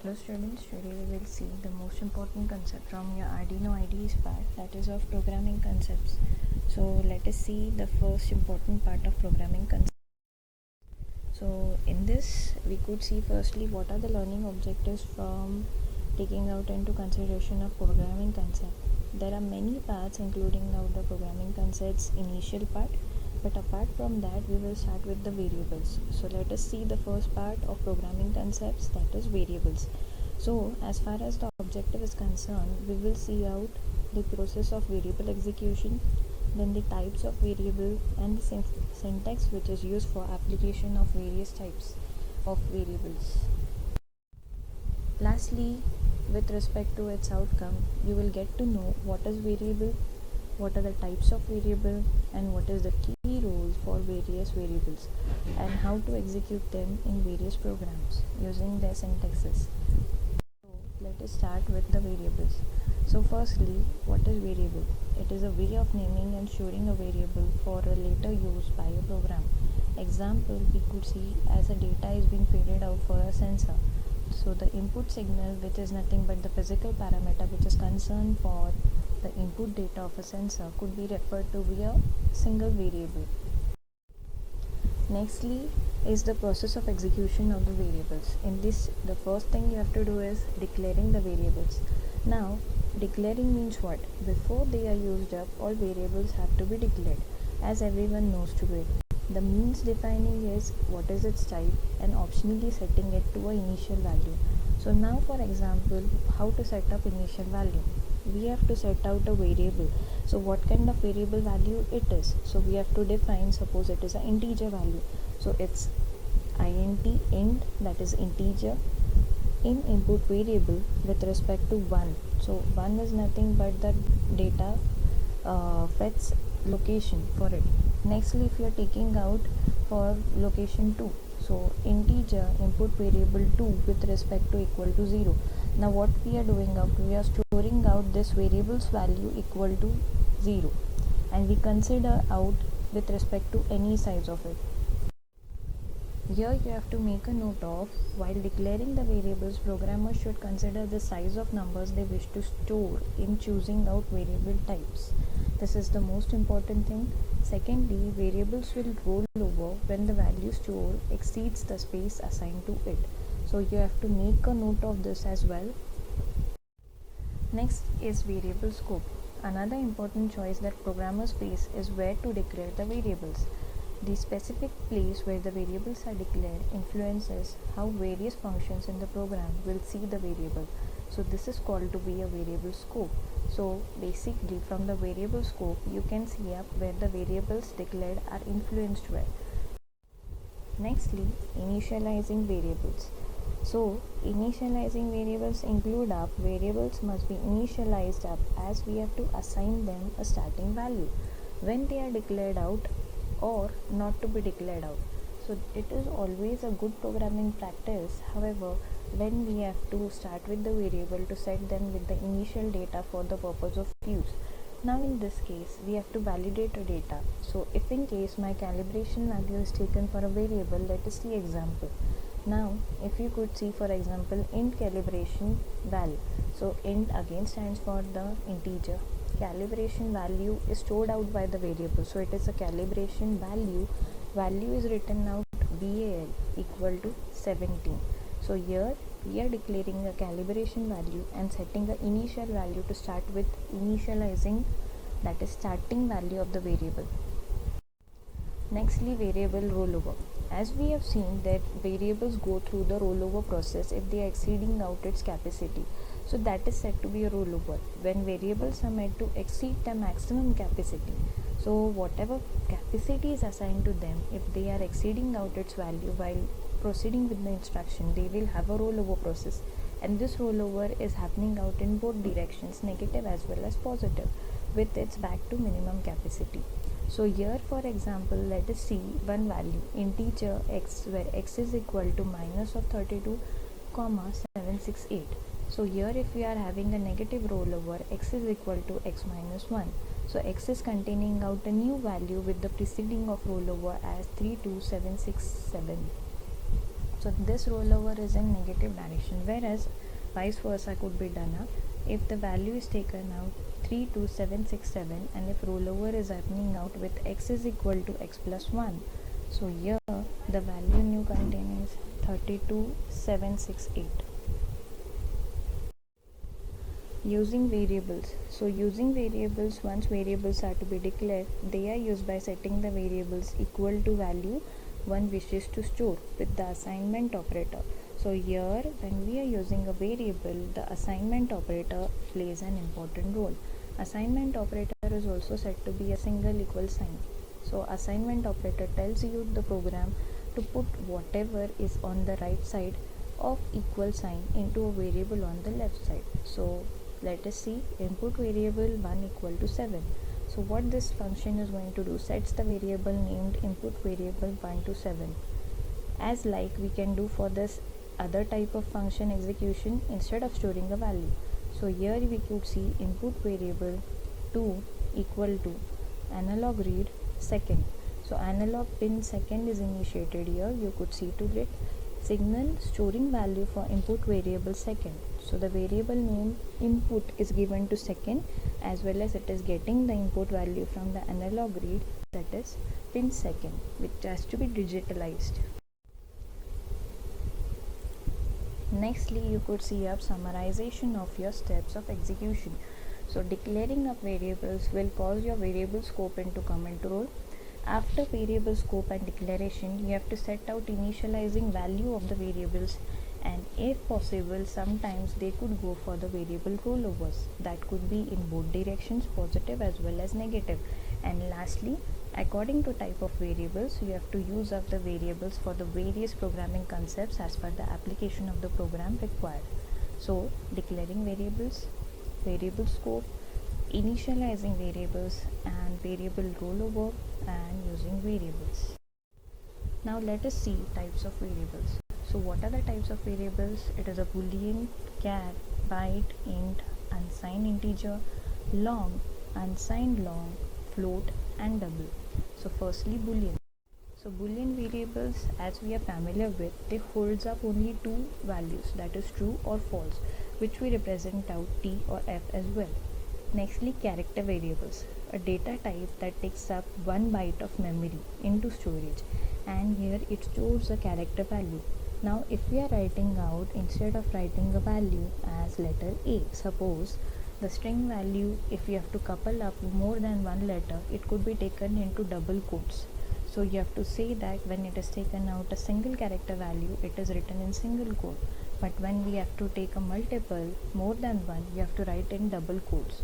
Hello students, today we will see the most important concept from your Arduino IDEs part, that is of programming concepts. So let us see the first important part of programming concepts. So in this we could see firstly what are the learning objectives from taking out into consideration of programming concept. There are many parts including out the programming concepts initial part, but apart from that we will start with the variables. So let us see the first part of programming concepts, that is variables. So as far as the objective is concerned, we will see out the process of variable execution, then the types of variable and the syntax which is used for application of various types of variables. Lastly, with respect to its outcome, you will get to know what is variable, what are the types of variable, and what is the key roles for various variables, and how to execute them in various programs using their syntaxes. So let us start with the variables. So firstly, what is variable? It is a way of naming and storing a variable for a later use by a program. Example, we could see as a data is being fed out for a sensor. So the input signal, which is nothing but the physical parameter which is concerned for the input data of a sensor, could be referred to via single variable. Nextly is the process of execution of the variables. In this, the first thing you have to do is declaring the variables. Now, declaring means what? Before they are used up, all variables have to be declared, as everyone knows to it. The means defining is what is its type and optionally setting it to an initial value. So now for example, how to set up initial value? We have to set out a variable. So what kind of variable value it is? So we have to define, suppose it is an integer value. So it's int, that is integer, in input variable with respect to 1. So 1 is nothing but the data fetch location for it. Nextly, if you are taking out for location 2, so integer input variable 2 with respect to equal to 0. Now what we are doing out, we are storing out this variable's value equal to 0, and we consider out with respect to any size of it. Here you have to make a note of, while declaring the variables, programmers should consider the size of numbers they wish to store in choosing out variable types. This is the most important thing. Secondly, variables will roll over when the value stored exceeds the space assigned to it. So you have to make a note of this as well. Next is variable scope. Another important choice that programmers face is where to declare the variables. The specific place where the variables are declared influences how various functions in the program will see the variable. So this is called to be a variable scope. So basically from the variable scope you can see up where the variables declared are influenced where. Nextly, initializing variables. So initializing variables include up variables must be initialized up as we have to assign them a starting value when they are declared out or not to be declared out. So it is always a good programming practice, however, when we have to start with the variable to set them with the initial data for the purpose of use. Now in this case we have to validate a data. So if in case my calibration value is taken for a variable, let us see example. Now if you could see, for example, int calibration val. So int again stands for the integer. Calibration value is stored out by the variable, so it is a calibration value is written out val equal to 17. So here we are declaring a calibration value and setting an initial value to start with initializing, that is starting value of the variable. Nextly, variable rollover. As we have seen that variables go through the rollover process if they are exceeding out its capacity. So that is said to be a rollover when variables are made to exceed the maximum capacity. So whatever capacity is assigned to them, if they are exceeding out its value while proceeding with the instruction, they will have a rollover process, and this rollover is happening out in both directions, negative as well as positive, with its back to minimum capacity. So here for example, let us see one value integer x, where x is equal to minus of 32 comma 768. So here if we are having a negative rollover, x is equal to x minus 1. So x is containing out a new value with the preceding of rollover as 32767. So this rollover is in negative direction, whereas vice versa could be done if the value is taken out 32767 and if rollover is happening out with x is equal to x plus 1. So here the value new contain is 32768. Using variables. So using variables, once variables are to be declared, they are used by setting the variables equal to value one wishes to store with the assignment operator. So here when we are using a variable, the assignment operator plays an important role. Assignment operator is also said to be a single equal sign. So assignment operator tells you the program to put whatever is on the right side of equal sign into a variable on the left side. So let us see input variable 1 equal to 7. So what this function is going to do, sets the variable named input variable 1 to 7. As like we can do for this other type of function execution instead of storing a value. So here we could see input variable 2 equal to analog read second. So analog pin second is initiated here. You could see to get signal storing value for input variable second. So the variable name input is given to second, as well as it is getting the input value from the analog read, that is pin second, which has to be digitalized. Nextly, you could see up summarization of your steps of execution. So declaring up variables will cause your variable scope into command role. After variable scope and declaration, you have to set out initializing value of the variables, and if possible sometimes they could go for the variable rollovers. That could be in both directions, positive as well as negative. And lastly, according to type of variables, you have to use up the variables for the various programming concepts as per the application of the program required. So declaring variables, variable scope, initializing variables, and variable rollover, and using variables. Now let us see types of variables. So what are the types of variables? It is a boolean, char, byte, int, unsigned integer, long, unsigned long, float, and double. So firstly boolean. So boolean variables, as we are familiar with, they holds up only two values, that is true or false, which we represent out t or f as well. Nextly, character variables, a data type that takes up 1 byte of memory into storage, and here it stores a character value. Now if we are writing out, instead of writing a value as letter A, suppose the string value, if you have to couple up more than one letter, it could be taken into double quotes. So you have to say that when it is taken out a single character value, it is written in single quote, but when we have to take a multiple more than one, you have to write in double quotes.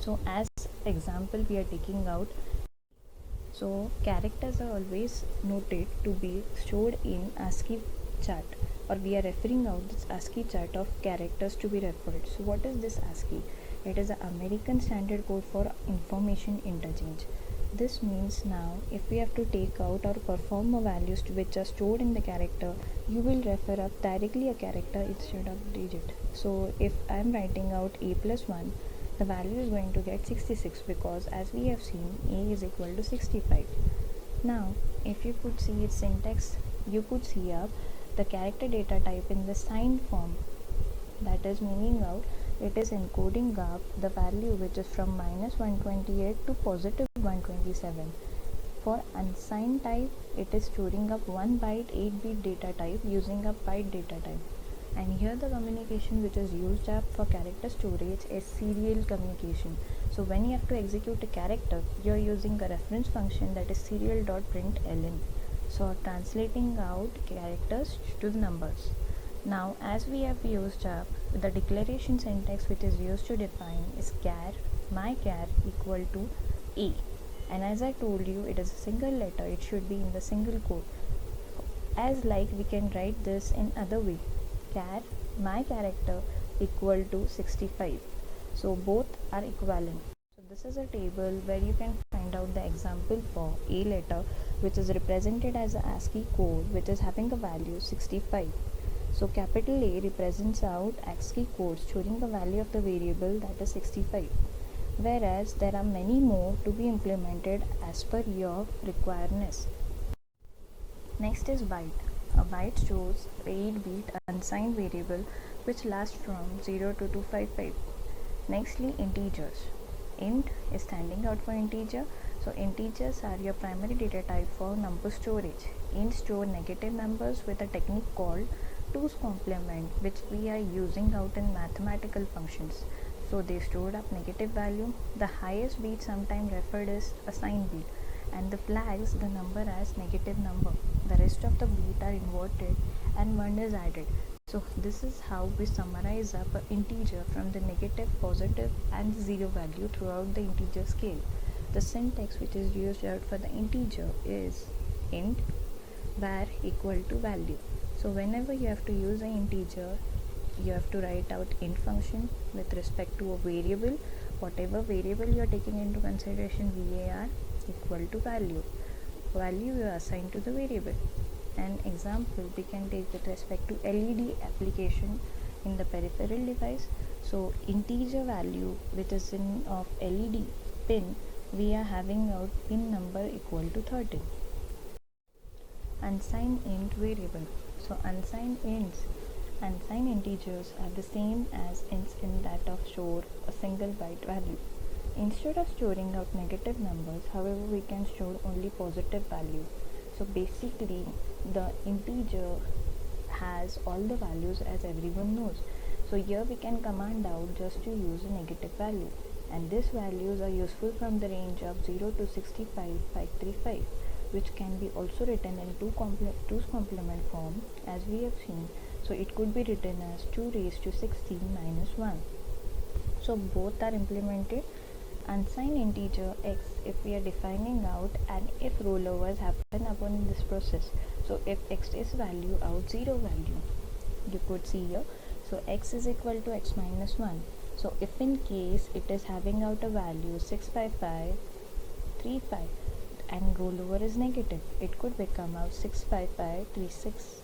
So as example we are taking out, so characters are always noted to be stored in ASCII chart, or we are referring out this ASCII chart of characters to be referred. So what is this ASCII? It is the American Standard Code for Information Interchange. This means now if we have to take out or perform a values which are stored in the character, you will refer up directly a character instead of digit. So if I am writing out a plus 1, the value is going to get 66, because as we have seen a is equal to 65. Now if you could see its syntax, you could see up the character data type in the signed form, that is meaning out it is encoding up the value which is from minus 128 to positive 127. For unsigned type, it is storing up 1 byte 8-bit data type using a byte data type. And here the communication which is used up for character storage is serial communication. So when you have to execute a character, you are using a reference function, that is serial.println. So translating out characters to the numbers. Now as we have used up, the declaration syntax which is used to define is char, my char equal to a. And as I told you, it is a single letter, it should be in the single quote. As like we can write this in other way, char my character equal to 65. So both are equivalent. So this is a table where you can find out the example for a letter which is represented as a ASCII code which is having a value 65. So capital A represents out ASCII code storing the value of the variable, that is 65. Whereas there are many more to be implemented as per your requirements. Next is byte. A byte stores a 8-bit unsigned variable which lasts from 0 to 255. Nextly, integers. Int is standing out for integer. So integers are your primary data type for number storage. Int store negative numbers with a technique called 2's complement, which we are using out in mathematical functions. So they stored up negative value. The highest bit sometimes referred as assigned bit, and the flags the number as negative number. The rest of the bit are inverted and 1 is added. So this is how we summarize up an integer from the negative, positive and 0 value throughout the integer scale. The syntax which is used out for the integer is int var equal to value. So whenever you have to use an integer, you have to write out int function with respect to a variable. Whatever variable you are taking into consideration, var equal to value. Value you assign to the variable. An example we can take with respect to LED application in the peripheral device. So integer value which is in of LED pin, we are having out pin number equal to 13. Unsigned int variable. So unsigned integers are the same as ints in that of store a single byte value. Instead of storing out negative numbers, however, we can store only positive value. So basically the integer has all the values as everyone knows. So here we can command out just to use a negative value, and these values are useful from the range of 0 to 65535, which can be also written in 2's complement form as we have seen. So it could be written as 2 raised to 16 minus 1. So both are implemented. Unsigned integer x, if we are defining out and if rollovers happen upon this process. So if x is value out 0 value, you could see here, so x is equal to x minus 1. So if in case it is having out a value 65535 and rollover is negative, it could become out 65536,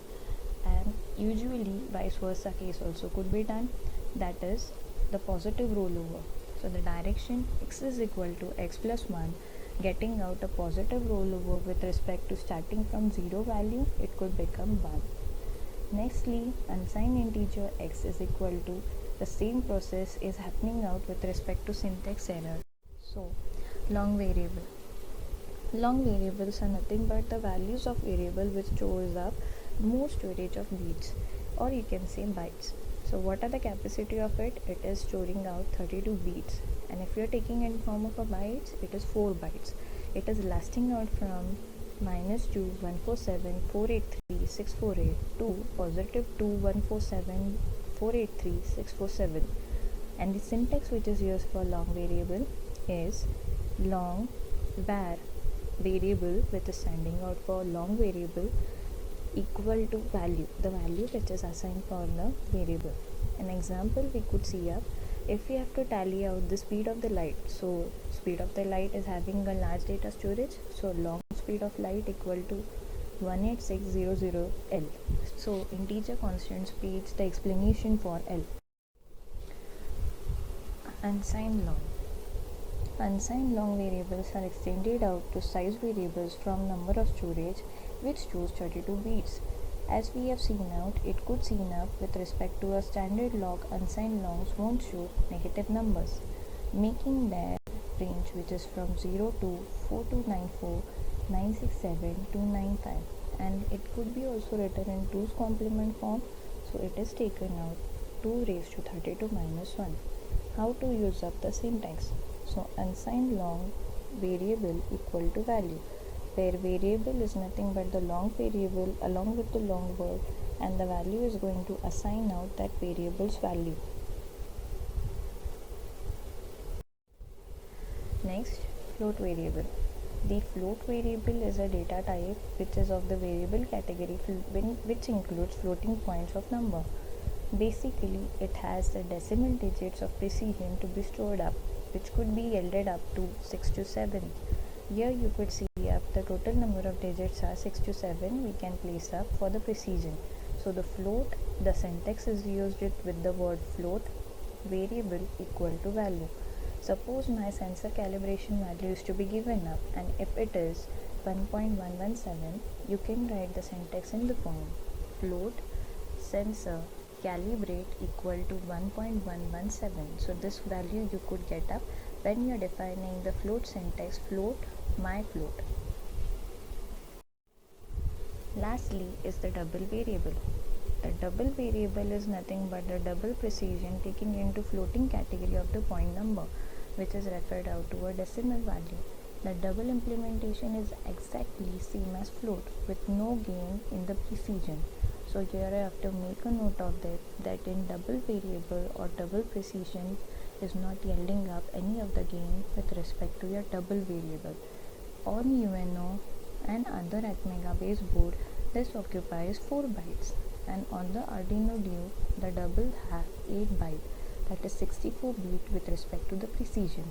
and usually vice versa case also could be done, that is the positive rollover. So the direction x is equal to x plus 1, getting out a positive rollover with respect to starting from 0 value, it could become 1. Nextly, unsigned integer x is equal to, the same process is happening out with respect to syntax error. So long variable. Long variables are nothing but the values of variable which stores up more storage of bits, or you can say bytes. So what are the capacity of it? It is storing out 32 bits, and if you are taking in form of a bytes, it is 4 bytes. It is lasting out from -2 147 483 648 to +2 147 483 647. And the syntax which is used for long variable is long var variable, which is standing out for long variable, equal to value, the value which is assigned for the variable. An example we could see up, if we have to tally out the speed of the light, so speed of the light is having a large data storage, so long speed of light equal to 18600 L. So integer constant speeds the explanation for L. Unsigned long. Unsigned long variables are extended out to size variables from number of storage, which stores 32 bits. As we have seen out, it could seen up with respect to a standard log. Unsigned longs won't show negative numbers, making their range which is from 0 to 4294 967 295, and it could be also written in 2's complement form. So it is taken out 2 raised to 32 minus 1. How to use up the syntax? So unsigned long variable equal to value, where variable is nothing but the long variable along with the long word, and the value is going to assign out that variable's value. Next, float variable. The float variable is a data type which is of the variable category which includes floating points of number. Basically, it has the decimal digits of precision to be stored up, which could be yielded up to 6 to 7. Here you could see up the total number of digits are 6 to 7 we can place up for the precision. So the float, the syntax is used it with the word float variable equal to value. Suppose my sensor calibration value is to be given up, and if it is 1.117, you can write the syntax in the form float sensor calibrate equal to 1.117. So this value you could get up when you are defining the float syntax float my float. Lastly is the double variable. The double variable is nothing but the double precision taking into floating category of the point number, which is referred out to a decimal value. The double implementation is exactly same as float with no gain in the precision. So here I have to make a note of that in double variable or double precision is not yielding up any of the gain with respect to your double variable. On UNO and other Atmega based board, this occupies 4 bytes, and on the Arduino Duo, the double have 8 byte, that is 64 bit with respect to the precision.